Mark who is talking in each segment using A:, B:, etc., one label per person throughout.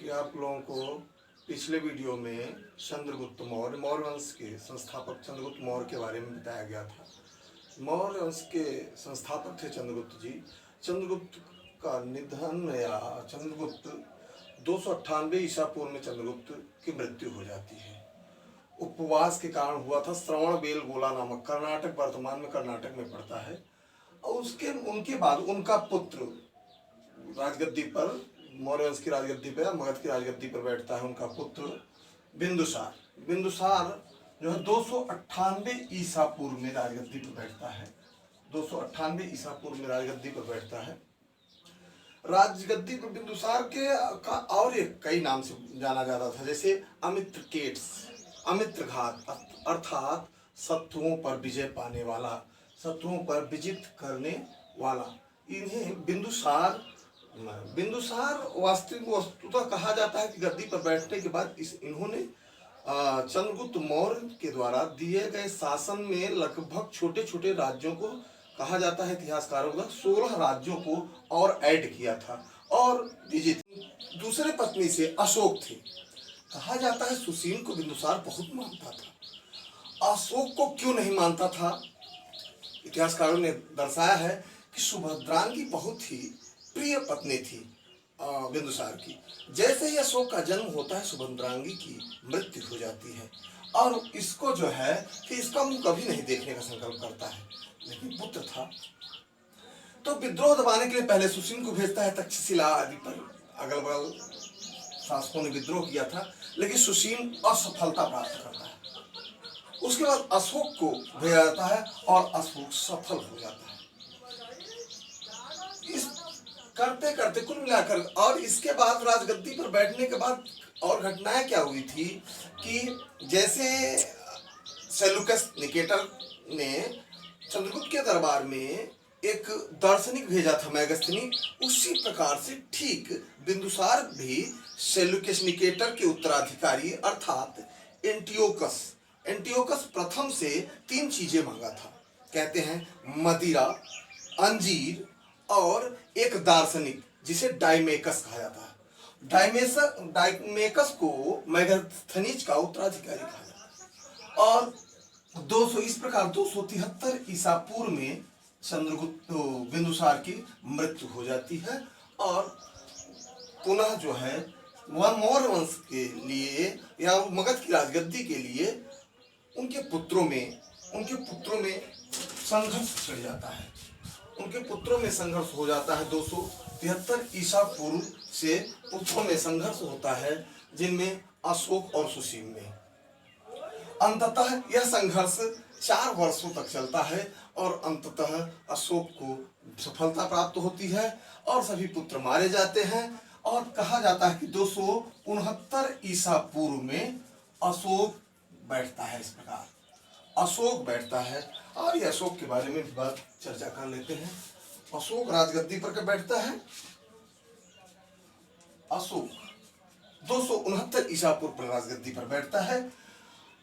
A: कि आप लोगों को पिछले वीडियो में चंद्रगुप्त मौर्य मौर्य वंश के संस्थापक चंद्रगुप्त मौर्य के बारे में बताया गया था। मौर्य वंश के संस्थापक थे चंद्रगुप्त जी। चंद्रगुप्त का निधन या चंद्रगुप्त 298 ईसा पूर्व में चंद्रगुप्त की मृत्यु हो जाती है। उपवास के कारण हुआ था। श्रवण बेलगोला नामक, कर्नाटक, वर्तमान में कर्नाटक में पड़ता है। और उनके बाद उनका पुत्र राजगद्दी पर, मौर्य वंश की राजगद्दी पर, मगध की राजगद्दी पर बैठता है। उनका पुत्र बिंदुसार बिंदुसार जो है 298 ईसा पूर्व में राजगद्दी पर बैठता है। 298 ईसा पूर्व में राजगद्दी पर बैठता है। राजगद्दी पर बिंदुसार के का और एक कई नाम से जाना जाता था, जैसे अमित्रकेट्स, अमित्रघात, अर्थात शत्रुओं पर विजय पाने वाला, शत्रुओं पर विजित करने वाला। इन्हें बिंदुसार वस्तुतः कहा जाता है कि गद्दी पर बैठने के बाद इन्होंने चंद्रगुप्त मौर्य के द्वारा दिए गए शासन में लगभग छोटे छोटे राज्यों को, कहा जाता है इतिहासकारों का 16 राज्यों को और ऐड किया था और विजित। दूसरे पत्नी से अशोक थे। कहा जाता है सुशील को बिंदुसार बहुत मानता था। अशोक को क्यों नहीं मानता था? इतिहासकारों ने दर्शाया है कि सुभद्रांगी बहुत ही प्रिय पत्नी थी बिंदुसार की। जैसे ही अशोक का जन्म होता है, सुभद्रांगी की मृत्यु हो जाती है और इसको जो है कि इसका मुंह कभी नहीं देखने का संकल्प करता है। लेकिन पुत्र था तो विद्रोह दबाने के लिए पहले सुशील को भेजता है तक्षशिला आदि पर। अगल बगल शासकों ने विद्रोह किया था, लेकिन सुशील असफलता प्राप्त करता है। उसके बाद अशोक को भेजा जाता है और अशोक सफल हो जाता है। इस करते करते कुल मिलाकर, और इसके बाद राजगद्दी पर बैठने के बाद और घटनाएं क्या हुई थी कि जैसे सेल्यूकस निकेटर ने चंद्रगुप्त के दरबार में एक दार्शनिक भेजा था मैगस्थनी, उसी प्रकार से ठीक बिंदुसार भी सेल्यूकस निकेटर के उत्तराधिकारी अर्थात एंटियोकस प्रथम से 3 चीजें मांगा था। कहते हैं मदिरा, अंजीर और एक दार्शनिक जिसे डाइमेकस कहा जाता है। डाइमेकस को मैगस्थनीज का उत्तराधिकारी कहा जाता है। और 200 इस प्रकार 273 ईसा पूर्व में चंद्रगुप्त बिंदुसार की मृत्यु हो जाती है और पुनः जो है वह मौर्य वंश के लिए या मगध की राजगद्दी के लिए उनके पुत्रों में संघर्ष छिड़ जाता है। उनके पुत्रों में संघर्ष हो जाता है। 273 ईसा पूर्व से पुत्रों में संघर्ष होता है, जिनमें अशोक और सुशील में। अंततः यह संघर्ष 4 वर्षों तक चलता है और अंततः अशोक को सफलता प्राप्त होती है और सभी पुत्र मारे जाते हैं। और कहा जाता है कि 269 ईसा पूर्व में अशोक बैठता है। इस प्रकार अशोक बैठता है और ये अशोक के बारे में बात चर्चा कर लेते हैं। अशोक राजगद्दी पर कब बैठता है? अशोक 269 ईसा पूर्व पर राजगद्दी पर बैठता है।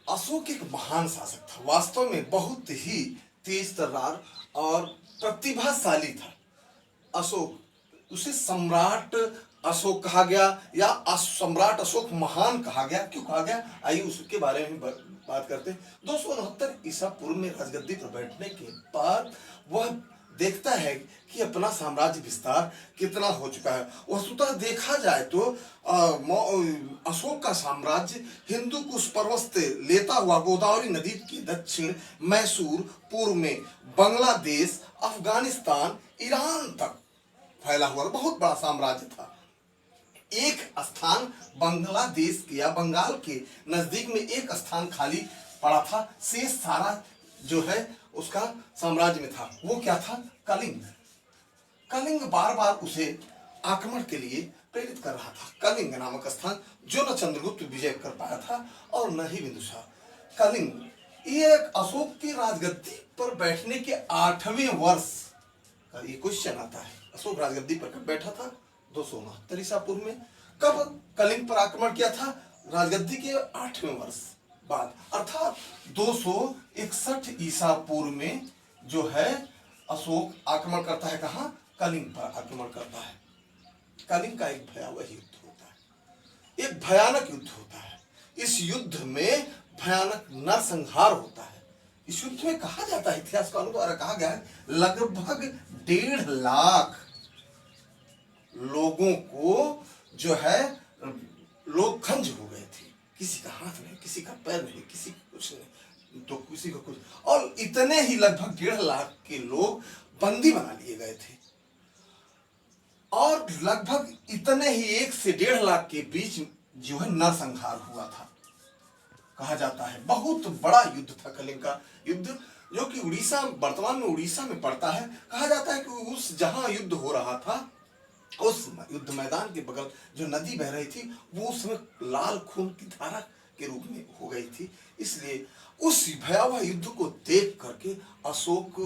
A: अशोक एक महान शासक था, वास्तव में बहुत ही तेज तर्रार और प्रतिभाशाली था। अशोक, उसे सम्राट अशोक कहा गया या सम्राट अशोक महान कहा गया। क्यों कहा गया, आइए उसके बारे में बात करते हैं। 269 ईसा पूर्व में राजगद्दी पर बैठने के बाद वह देखता है कि अपना साम्राज्य विस्तार कितना हो चुका है। वस्तुतः देखा जाए तो अशोक का साम्राज्य हिंदू कुश पर्वत से लेता हुआ गोदावरी नदी के दक्षिण, मैसूर, पूर्व में बांग्लादेश, अफगानिस्तान, ईरान तक फैला हुआ बहुत बड़ा साम्राज्य था। एक स्थान बांग्लादेश के या बंगाल के नजदीक में एक स्थान खाली पड़ा था। शेष सारा जो है उसका साम्राज्य में था। वो क्या था? कलिंग। कलिंग बार बार उसे आक्रमण के लिए प्रेरित कर रहा था। कलिंग नामक स्थान जो न चंद्रगुप्त विजय कर पाया था और न ही बिंदुसार। कलिंग ये अशोक की राजगद्दी पर बैठने के 8वें वर्ष का ये क्वेश्चन आता है। अशोक राजगद्दी पर कब बैठा था? 269 ईसा पूर्व में। कब कलिंग पर आक्रमण किया था? राजगद्दी के 8वें वर्ष बाद, अर्थात 261 ईसा पूर्व में जो है अशोक आक्रमण करता है। कहाँ? कलिंग पर आक्रमण करता है। कलिंग का एक भयावह युद्ध होता है। एक भयानक युद्ध होता है। इस युद्ध में भयानक नरसंहार होता है। इस युद्ध में कहा जाता है, इतिहासकारों द्वारा कहा गया है, लगभग 1.5 लाख लोगों को जो है लोग खंज हो गए थे। किसी का हाथ नहीं, किसी का पैर नहीं, किसी का कुछ नहीं, तो किसी का कुछ, और इतने ही लगभग 1.5 लाख के लोग बंदी बना लिए गए थे। और लगभग इतने ही 1 से 1.5 लाख के बीच जो है नरसंहार हुआ था। कहा जाता है बहुत बड़ा युद्ध था कलिंग का युद्ध, जो कि उड़ीसा, वर्तमान में उड़ीसा में पड़ता है। कहा जाता है कि उस जहां युद्ध हो रहा था, उस युद्ध मैदान के बगल जो नदी बह रही थी, वो उसमें लाल खून की धारा के रूप में हो गई थी। इसलिए उस भयावह युद्ध को देख करके अशोक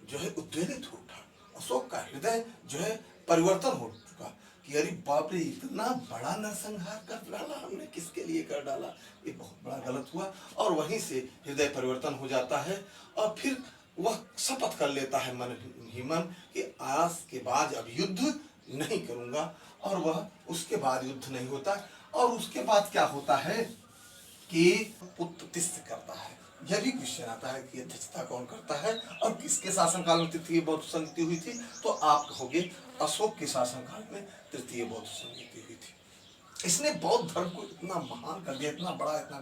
A: जो है उद्वेलित हो उठा। अशोक का हृदय जो है परिवर्तन हो चुका कि अरे बाप रे, इतना बड़ा नरसंहार कर डाला हमने, किसके लिए कर डाला, ये बहुत बड़ा गलत हुआ। और वहीं से हृदय परिवर्तन हो जाता है और फिर वह शपथ कर लेता है मन ही मन कि आज के बाद अब युद्ध नहीं करूंगा। और वह उसके बाद युद्ध नहीं होता। और उसके बाद क्या होता है कि उत्पत्तिस्थ करता है। यह भी क्वेश्चन आता है कि अध्यक्षता कौन करता है और किसके शासनकाल में तृतीय बौद्ध संगति हुई थी, तो आप कहोगे अशोक के शासनकाल में तृतीय बौद्ध संगति हुई थी। इसने बौद्ध धर्म को इतना महान कर दिया, इतना बड़ा, इतना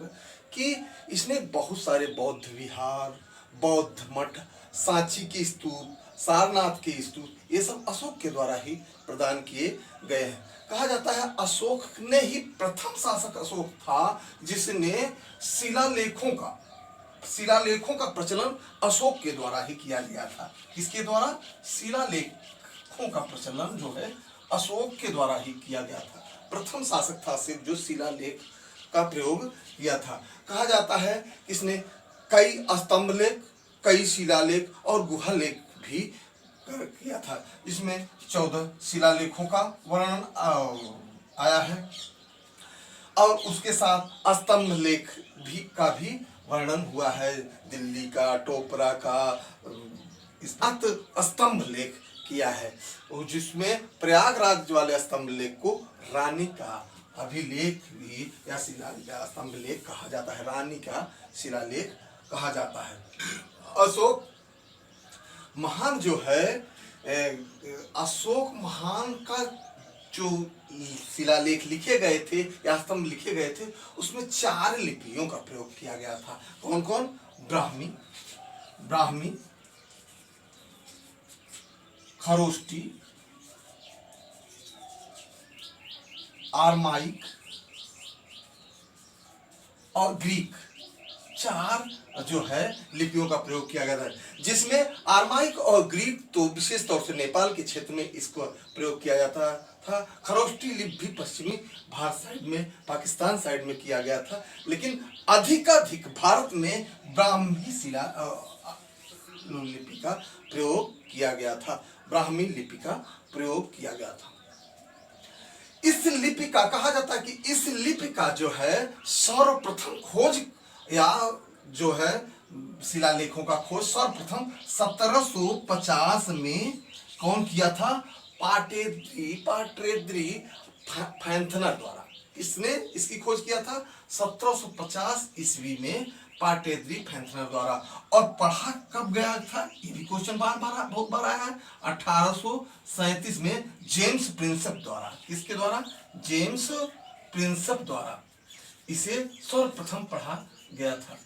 A: कि इसने बहुत सारे बौद्ध विहार, बौद्ध मठ, सांची के स्तूप, सारनाथ के स्तूप, ये सब अशोक के द्वारा ही प्रदान किए गए हैं। कहा जाता है अशोक ने ही प्रथम शासक अशोक था जिसने शिलालेखों का प्रचलन अशोक के द्वारा ही किया गया था। किसके द्वारा? शिलालेखों का प्रचलन जो है अशोक के द्वारा ही किया गया था। प्रथम शासक था सिर्फ जो शिलालेख का प्रयोग किया था। कहा जाता है इसने कई स्तंभ लेख, कई शिलालेख और गुहा लेख भी किया था। इसमें 14 शिलालेखों का वर्णन आया है और उसके साथ स्तंभ लेख भी वर्णन हुआ है। दिल्ली का, टोपरा का स्तंभ लेख किया है, जिसमें प्रयागराज वाले स्तंभ लेख को रानी का अभिलेख भी या स्तंभ लेख कहा जाता है। रानी का शिलालेख कहा जाता है। अशोक महान जो है, अशोक महान का जो शिलालेख लिखे गए थे या स्तंभ लिखे गए थे, उसमें 4 लिपियों का प्रयोग किया गया था। कौन कौन? ब्राह्मी, खरोष्टी, आरमाइक और ग्रीक, 4 जो है लिपियों का प्रयोग किया गया था। जिसमें आरमाइक और ग्रीक तो विशेष तौर से नेपाल के क्षेत्र में इसको प्रयोग किया जाता था। खरोष्टी लिपि भी पश्चिमी भारत साइड में, पाकिस्तान साइड में किया गया था। लेकिन अधिकाधिक भारत में ब्राह्मी शिला लिपि का प्रयोग किया गया था। ब्राह्मी लिपि का प्रयोग किया गया था। इस लिपि का कहा जाता है कि इस लिपि का जो है सर्वप्रथम खोज या जो है शिलालेखों का खोज सर्वप्रथम 1750 में कौन किया था? पाटेद्री फैंथनर द्वारा। इसने इसकी खोज किया था 1750 ईस्वी में पाटेद्री फैंथनर द्वारा। और पढ़ा कब गया था? ये भी क्वेश्चन बहुत बार आया है। 1837 में जेम्स प्रिंसेप द्वारा। किसके द्वारा? जेम्स प्रिंसेप द्वारा इसे सर्वप्रथम पढ़ा गया था।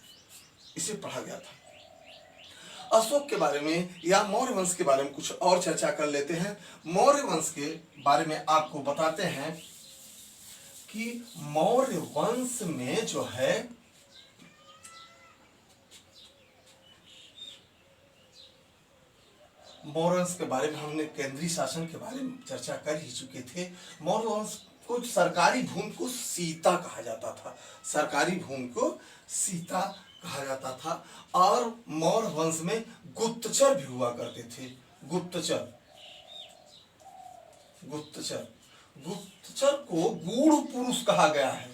A: अशोक के बारे में या मौर्य वंश के बारे में कुछ और चर्चा कर लेते हैं। मौर्य वंश के बारे में आपको बताते हैं कि मौर्य वंश में जो है मौर्य वंश के बारे में हमने केंद्रीय शासन के बारे में चर्चा कर ही चुके थे। मौर्य वंश को सरकारी भूमि को सीता कहा जाता था। सरकारी भूमि को सीता कहा जाता था। और मौर्य वंश में गुप्तचर भी हुआ करते थे। गुप्तचर को गूढ़ पुरुष कहा गया है।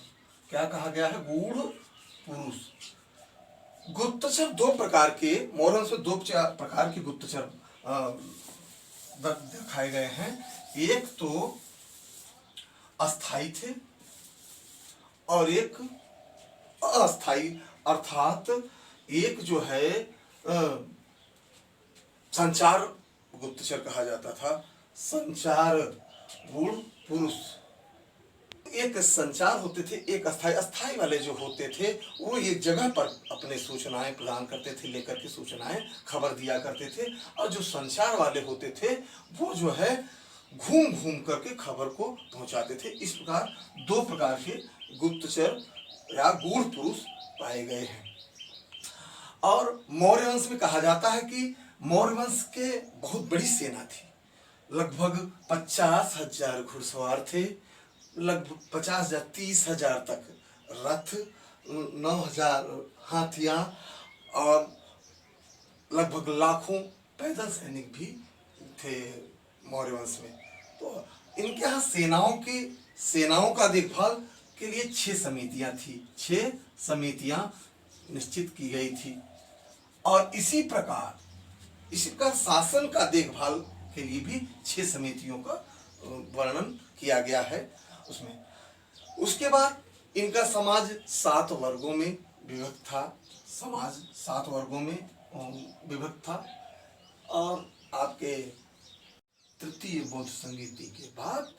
A: क्या कहा गया है? गूढ़ पुरुष। गुप्तचर 2 प्रकार के, मौर्य वंश में 2 प्रकार के गुप्तचर दिखाए गए हैं। एक तो अस्थाई थे और एक अस्थाई, अर्थात एक जो है संचार गुप्तचर कहा जाता था, संचार गुण पुरुष। एक संचार होते थे, एक अस्थाई। अस्थाई वाले जो होते थे वो एक जगह पर अपने सूचनाएं प्रदान करते थे, लेकर के सूचनाएं खबर दिया करते थे। और जो संचार वाले होते थे वो जो है घूम घूम करके खबर को पहुंचाते थे। इस प्रकार दो प्रकार के गुप्तचर या गूढ़ पुरुष पाए गए हैं। और मौर्य वंश में कहा जाता है कि मौर्य वंश के बहुत बड़ी सेना थी, लगभग 50,000 घुड़सवार थे, लगभग 50,000 30,000 तक रथ, 9,000 हाथियां और लगभग लाखों पैदल सैनिक भी थे मौर्य वंश में। तो इनके यहाँ सेनाओं का देखभाल के लिए 6 समितियां थी, 6 समितियां निश्चित की गई थी। और इसी प्रकार शासन का देखभाल के लिए भी 6 समितियों का वर्णन किया गया है उसमें। उसके बाद इनका समाज 7 वर्गों में विभक्त था, समाज 7 वर्गों में विभक्त था। और आपके तृतीय बौद्ध संगीति के बाद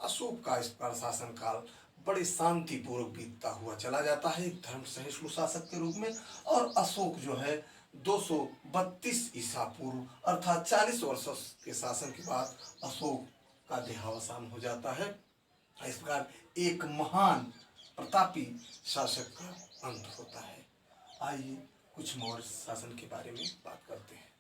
A: अशोक का इस पर शासन काल बड़े शांतिपूर्वक बीतता हुआ चला जाता है धर्म सहिष्णु शासक के रूप में। और अशोक जो है 232 ईसा पूर्व अर्थात 40 वर्षों के शासन के बाद अशोक का देहावसान हो जाता है। इस प्रकार एक महान प्रतापी शासक का अंत होता है। आइए कुछ मौर्य शासन के बारे में बात करते हैं।